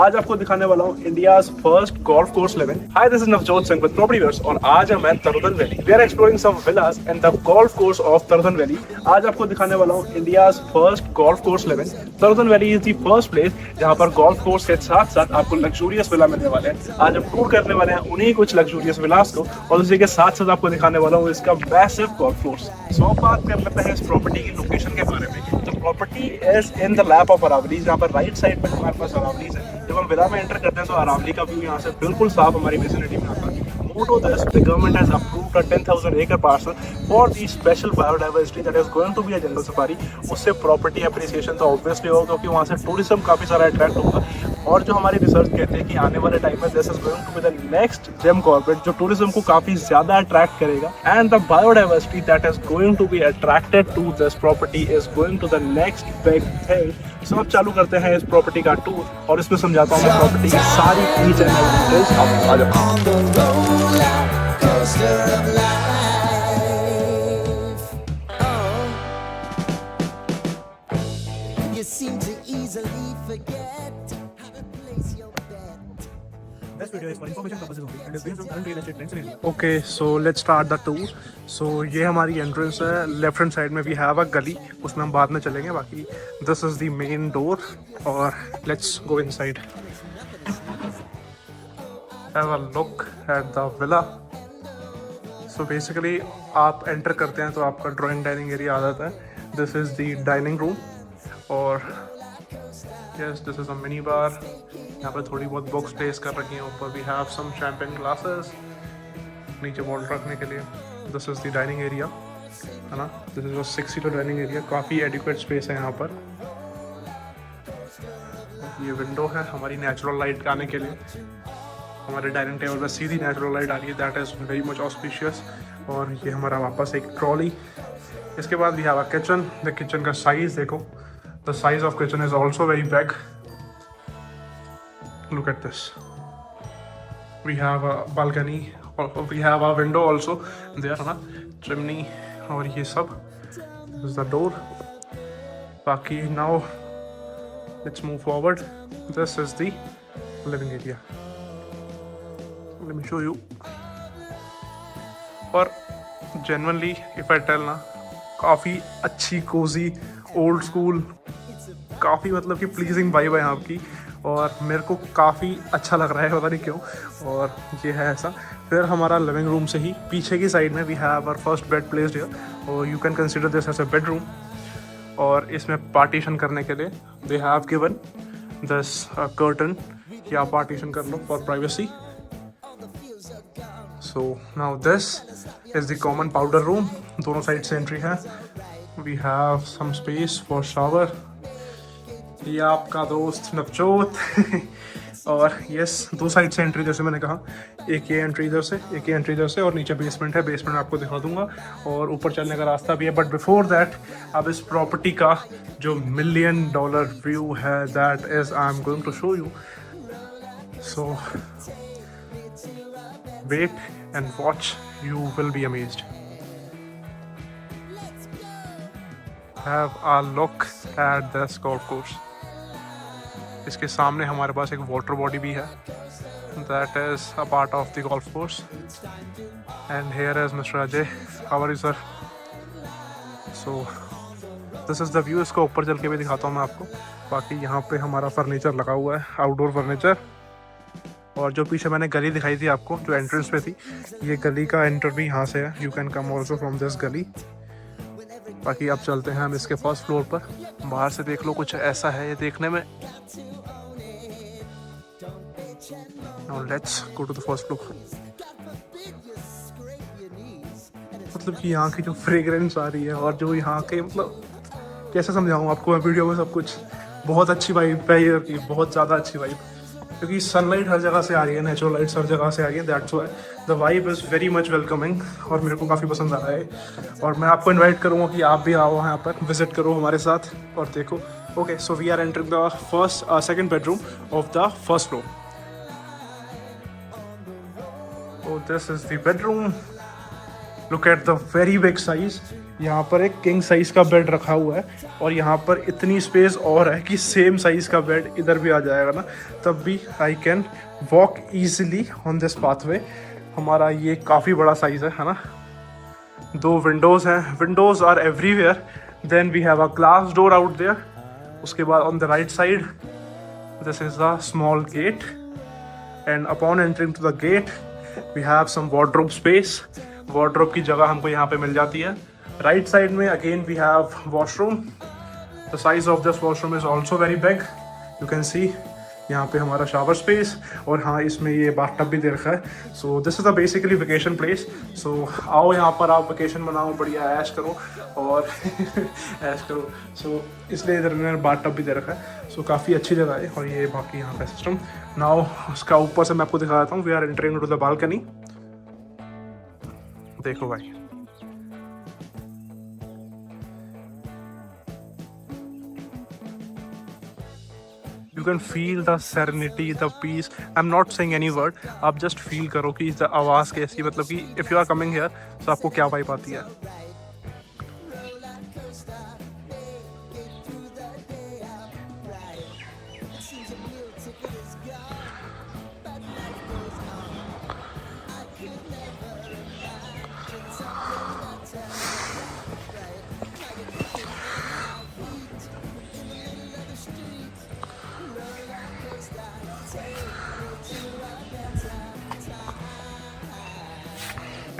आज आपको दिखाने वाला हूँ India's first golf course living. Hi, this is Navjot Singh with property viewers और आज हम हैं Tarudhan Valley. We are exploring some villas in the golf course of Tarudhan Valley. आज आपको दिखाने वाला हूँ India's first golf course living. Tarudhan Valley is the first place जहाँ पर गोल्फ कोर्स के साथ साथ आपको लग्जूरियस विला मिलने वाले हैं। आज हम टूर करने वाले हैं उन्हीं कुछ लग्जूरियस विलास को और उसी के साथ साथ आपको दिखाने वाला हूँ इसका मैसिव गोल्फ कोर्स। सो अब बात कर लेते हैं इस प्रॉपर्टी की लोकेशन के बारे में। तो property is in the lap of Aravallis, जहाँ पर राइट साइड पे हमारे पास अरावलीज है। जब हम विला में एंटर करते हैं तो अरावली का व्यू यहाँ से बिल्कुल साफ हमारी विसिनिटी में आता है। Moto this, the government has approved a 10,000 acre parcel for the special biodiversity that is going to be a jungle safari। उससे प्रॉपर्टी एप्रिसिएशन तो ऑब्वियसली होगा क्योंकि वहाँ से टूरिज्म काफी सारा अट्रैक्ट होगा। और जो हमारी रिसर्च कहते हैं कि आने वाले टाइम में this is going to be the next Jim Corbett जो टूरिज्म को काफी ज्यादा अट्रैक्ट करेगा। And the biodiversity that is going to be attracted to this property is going to the next big thing. So अब चालू करते हैं इस प्रॉपर्टी का टूर और इसमें समझाता हूँ मैं प्रॉपर्टी की सारी ईच एंड एवरी डिटेल्स आपको। आ जाओ। You seem to easily forget how to place your bet. This video is for information purposes only and is based on current real estate trends in India. Okay, so let's start the tour. So ये हमारी entrance है। Left hand side में we have a गली, उसमें हम बाद में चलेंगे। बाकी this is the main door और let's go inside. Have a look at the villa. So basically आप एंटर करते हैं तो आपका ड्राइंग डाइनिंग एरिया आ जाता है। This is the dining room और yes this is a mini bar. यहाँ पर थोड़ी बहुत बुक्स प्लेस कर रखी हैं। ऊपर we have some champagne glasses, नीचे बॉटल रखने के लिए। This is the dining area, है ना। This is a 6 seater dining area, काफ़ी एडिक्वेट स्पेस है यहाँ पर। ये विंडो है हमारी नेचुरल लाइट आने के लिए। हमारे डाइनिंग टेबल पर सीधी नेचुरल लाइट आ रही है, that is very much auspicious. और ये हमारा वापस एक ट्रॉली। इसके बाद we have a kitchen. The kitchen का साइज देखो, the size of kitchen is also very big. Look at this. We have a balcony, we have a window also there, है ना, chimney और ये सब। This is the door. बाकी now let's move forward. This is the living area. Let me show you. और genuinely if I tell ना, काफ़ी अच्छी कोजी ओल्ड स्कूल, काफ़ी मतलब कि प्लीजिंग वाइब है यहाँ की और मेरे को काफ़ी अच्छा लग रहा है, पता नहीं क्यों। और ये है ऐसा। फिर हमारा लिविंग रूम से ही पीछे की साइड में we have our first bed placed here और you can consider this as a bedroom. और इसमें पार्टीशन करने के लिए they have given this curtain कि आप पार्टीशन कर लो for privacy. So now this is the common powder room, दोनों साइड से एंट्री है। We have some space for shower. ये आपका दोस्त नवजोत और यस, दो साइड से एंट्री, जैसे मैंने कहा, एक ये एंट्री इधर से, एक ये एंट्री इधर से और नीचे बेसमेंट है। बेसमेंट आपको दिखा दूंगा और ऊपर चलने का रास्ता भी है। बट बिफोर दैट अब इस प्रॉपर्टी का जो $1 मिलियन व्यू है that is I am going to show you. So wait and watch, you will be amazed. Have a look at this golf course. इसके सामने हमारे पास एक वाटर बॉडी भी है, that is a part of the golf course. And here is Mr. Ajay. How are you, sir? So this is the view. इसको ऊपर चल के भी दिखाता हूँ मैं आपको। बाकी यहाँ पे हमारा फर्नीचर लगा हुआ है, आउटडोर फर्नीचर। और जो पीछे मैंने गली दिखाई थी आपको, जो एंट्रेंस पे थी, ये गली का एंटर भी यहाँ से है। You can come also from this गली। बाकी अब चलते हैं हम इसके फर्स्ट फ्लोर पर। बाहर से देख लो, कुछ ऐसा है ये देखने में। Now let's go to the first floor. मतलब कि यहाँ की जो फ्रेग्रेंस आ रही है और जो यहाँ के, मतलब कैसे समझाऊँ आपको मैं वीडियो में, सब कुछ बहुत अच्छी वाइब है ये, बहुत ज़्यादा अच्छी वाइब। क्योंकि सनलाइट हर जगह से आ रही है, नेचुरल लाइट्स हर जगह से आ रही है, that's why the vibe is very much welcoming और मेरे को काफ़ी पसंद आ रहा है। और मैं आपको इनवाइट करूँगा कि आप भी आओ यहाँ पर, विजिट करो हमारे साथ और देखो। Okay, so we are entering the second bedroom of the first floor. Oh, this is the bedroom. Look at the very big size. यहाँ पर एक किंग साइज़ का बेड रखा हुआ है और यहाँ पर इतनी स्पेस और है कि सेम साइज़ का बेड इधर भी आ जाएगा ना, तब भी I can walk easily on this pathway. हमारा ये काफ़ी बड़ा साइज़ है ना। 2 विंडोज़ हैं, windows are everywhere. Then we have a glass door out there. उसके बाद on the right side this is a small gate and upon entering to the gate we have some wardrobe space. Wardrobe की जगह हमको यहाँ पे मिल जाती है। राइट साइड में again we have washroom. The size of this washroom is also very big. You can see यहाँ पे हमारा शावर स्पेस और हाँ इसमें ये बाथटब भी दे रखा है। So this is a basically vacation place. So आओ यहाँ पर आप वेकेशन बनाओ, बढ़िया ऐश करो और ऐश करो। सो इसलिए इधर इन्होंने बाथटब भी दे रखा है। सो काफ़ी अच्छी जगह है और ये बाकी यहाँ का सिस्टम। नाउ उसका ऊपर से मैं आपको दिखा देता हूँ। We are entering to the balcony. देखो भाई, you can feel the serenity, the peace. I'm not saying any word. आप just feel करो कि इस आवाज़ कैसी, मतलब कि if you are coming here तो आपको क्या वाइब आती है।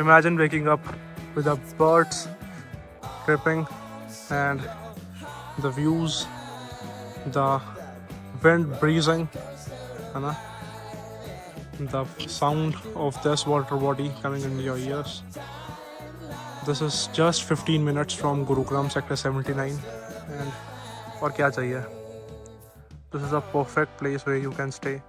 Imagine waking up with the birds tripping and the views, the wind breezing, है ना? The sound of this water body coming into your ears. This is just 15 minutes from Gurugram sector 79 and और क्या चाहिए? This is a perfect place where you can stay.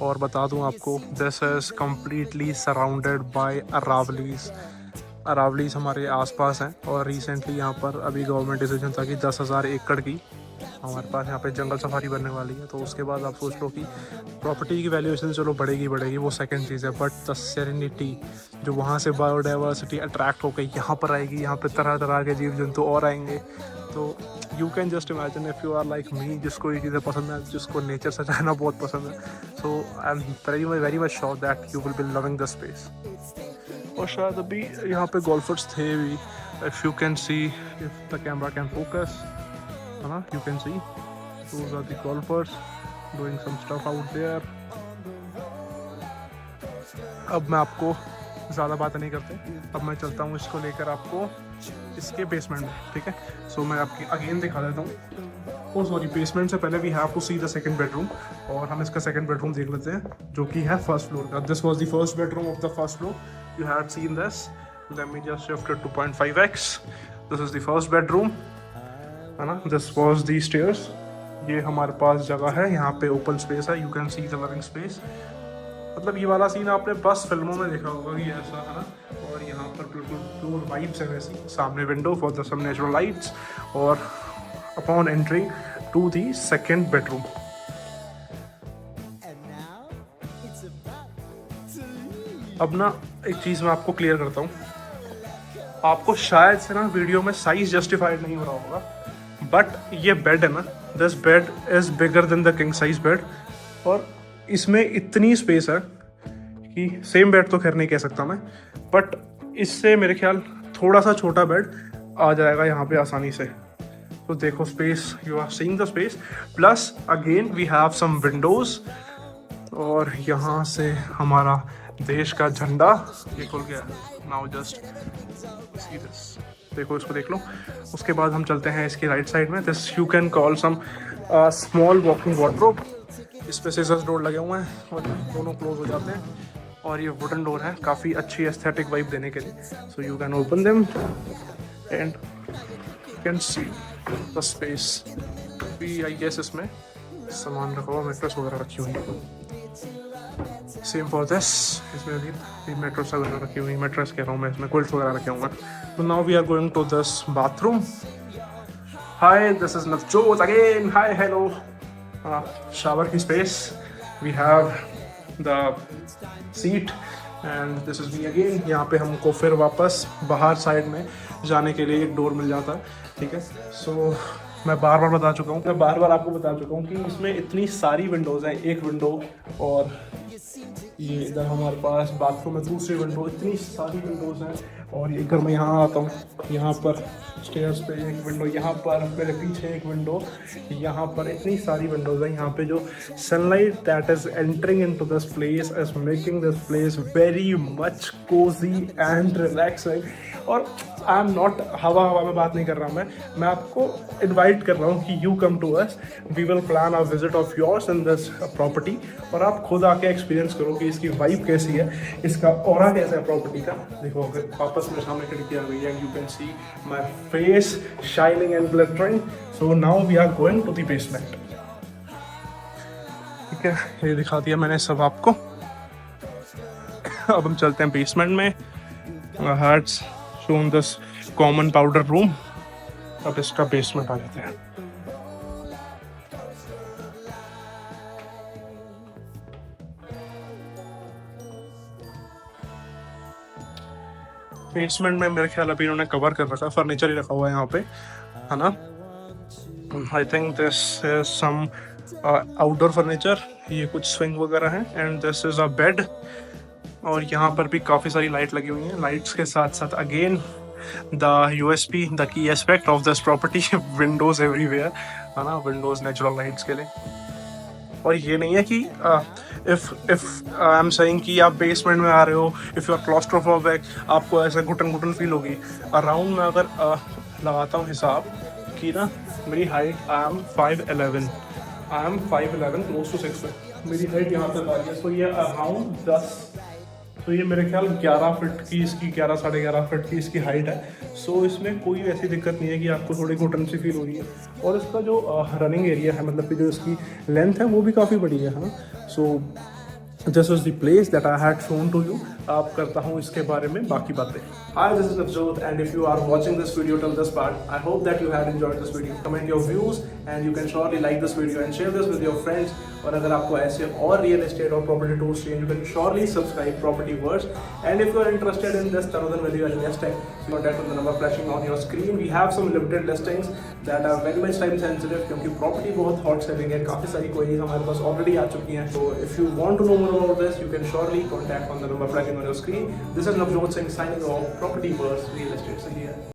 और बता दूं आपको, this is completely surrounded by Aravallis. Aravallis हमारे आसपास हैं और रिसेंटली यहाँ पर अभी गवर्नमेंट डिसीजन था कि 10,000 एकड़ की हमारे पास यहाँ पे जंगल सफारी बनने वाली है। तो उसके बाद आप सोच लो कि प्रॉपर्टी की वैल्यूएशन चलो बढ़ेगी वो सेकंड चीज़ है, बट द सेरेनिटी जो वहाँ से बायोडाइवर्सिटी अट्रैक्ट होकर यहाँ पर आएगी, यहाँ पर तरह तरह के जीव जंतु और आएंगे। तो you can just imagine if you are like me, जिसको ये चीज़ें पसंद है, जिसको नेचर से रहना बहुत पसंद है। So I am very much sure that you will be loving the space. और शायद अभी यहाँ पे गोल्फर्स थे भी। If you can see, if the camera can focus, है ना, you can see those are the golfers doing some stuff out there. अब मैं आपको ज़्यादा बातें नहीं करते, अब मैं चलता हूँ इसको लेकर आपको इसके बेसमेंट में, ठीक है। सो मैं आपकी अगेन दिखा देता हूँ। और सॉरी, बेसमेंट से पहले we have to see the second bedroom, और हम इसका सेकंड बेडरूम देख लेते हैं जो कि है फर्स्ट फ्लोर का। This was the first bedroom of the first floor. You had seen this, let me just shift it to 2.5x। This is the first bedroom, है ना। This was the stairs. ये हमारे पास जगह है, यहाँ पे ओपन स्पेस है, you can see the living space. मतलब ये वाला सीन आपने बस फिल्मों में देखा होगा कि ऐसा, है ना। और यहाँ पर बिल्कुल प्योर वाइब्स है वैसी। सामने window for the some natural lights, और upon entering to the second bedroom. अब ना एक चीज़ मैं आपको क्लियर करता हूँ, आपको शायद से ना वीडियो में साइज जस्टिफाइड नहीं हो रहा होगा, बट ये बेड है ना, this bed is bigger than the king size bed. और इसमें इतनी स्पेस है कि सेम बेड तो खैर नहीं कह सकता मैं, बट इससे मेरे ख्याल थोड़ा सा छोटा बेड आ जाएगा यहाँ पे आसानी से। तो देखो space, you are seeing the space, plus again we have some windows, और यहाँ से हमारा देश का झंडा ये खुल गया। नाउ जस्ट सी दिस, देखो इसको देख लो। उसके बाद हम चलते हैं इसकी राइट साइड में। This you can call some small walking wardrobe. इस पे सीजर्स डोर लगे हुए हैं और दोनों क्लोज हो जाते हैं, और ये वुडन डोर है काफ़ी अच्छी एस्थेटिक वाइब देने के लिए। So you can open them and you can see the space. भी आई गेस इसमें सामान रखा हुआ, मेट्रेस वगैरह रखी हुई है। सेम फॉर दिस, इसमें भी मेट्रेस वगैरह रखी हुई, मेट्रेस कह रहा हूँ मैं, इसमें क्विल्ट्स वगैरह रखे हुए हैं। तो now we are going to this bathroom. Hi, this is Navjot again. Hi, hello. Shower की space, we have the seat and this is me again. यहाँ पे हमको फिर वापस बाहर साइड में जाने के लिए एक डोर मिल जाता है, ठीक है। सो मैं बार बार बता चुका हूँ, मैं बार बार आपको बता चुका हूँ कि इसमें इतनी सारी विंडोज़ हैं, एक विंडो और ये इधर हमारे पास बाथरूम में दूसरी विंडो, इतनी सारी विंडोज़ हैं। और ये अगर मैं यहाँ आता हूँ, यहाँ पर स्टेयर्स पे एक विंडो, यहाँ पर मेरे पीछे एक विंडो, यहाँ पर इतनी सारी विंडोज़ हैं। यहाँ पे जो sunlight that is entering into this place is making this place very much Cozi and relaxing. और आई एम नॉट हवा में बात नहीं कर रहा मैं आपको इनवाइट कर रहा हूँ कि you come to us, we will plan a visit of yours in this property, और आप खुद आके एक्सपीरियंस करो कि इसकी वाइब कैसी है, इसका ऑरा कैसा है प्रॉपर्टी का। देखो अगर वापस मेरे सामने खिड़की आ गई है, you can see my face shining and glittering. So now we are going to the basement, ठीक है। ये दिखा दिया मैंने सब आपको। अब हम चलते हैं बेसमेंट में। Heads shown this common powder room, अब इसका बेसमेंट आ जाते हैं। बेसमेंट में मेरे ख्याल अभी इन्होंने कवर कर रखा है, फर्नीचर ही रखा हुआ है यहाँ पे, है ना। I think this is some outdoor furniture, ये कुछ स्विंग वगैरह है, and this is a bed. और यहाँ पर भी काफ़ी सारी लाइट लगी हुई हैं। लाइट्स के साथ साथ again the USP, the key aspect of this property, Windows everywhere, है ना, विंडोज नेचुरल लाइट्स के लिए। और ये नहीं है कि इफ आई एम सेइंग कि आप बेसमेंट में आ रहे हो, इफ़ यू आर क्लॉस्ट्रोफोबिक, आपको ऐसा घुटन फील होगी। अराउंड में अगर लगाता हूँ हिसाब कि ना, मेरी height I am 5'11", close to 6 feet मेरी हाइट यहाँ तक आ रही है। सो ये अराउंड 10, तो ये मेरे ख्याल 11 फीट की इसकी, 11 साढ़े 11 फीट की इसकी हाइट है। सो इसमें कोई ऐसी दिक्कत नहीं है कि आपको थोड़ी घुटन सी फील हो रही है। और इसका जो रनिंग एरिया है, मतलब कि जो इसकी लेंथ है वो भी काफ़ी बड़ी है, हाँ। So this is the place that I had shown to you. आप करता हूँ इसके बारे में बाकी बातें। Hi, this is Navjot, and if you are watching this video till this part, I hope that you had enjoyed this video. Comment your views and you can surely like this video and share this with your friends. और अगर आपको ऐसे और real estate और property tools चाहिए, you can surely subscribe Property Verse. And if you are interested in this Tarudan Valley वाली estate, contact on the number flashing on your screen. We have some limited listings that are very much time sensitive, क्योंकि property बहुत hot selling है, काफ़ी सारी queries हमारे पास already आ चुकी हैं। So if you want to know more about this, you can surely contact on the number flashing on your screen. This is Navjot Singh signing off, Property Verse Real Estate. So yeah.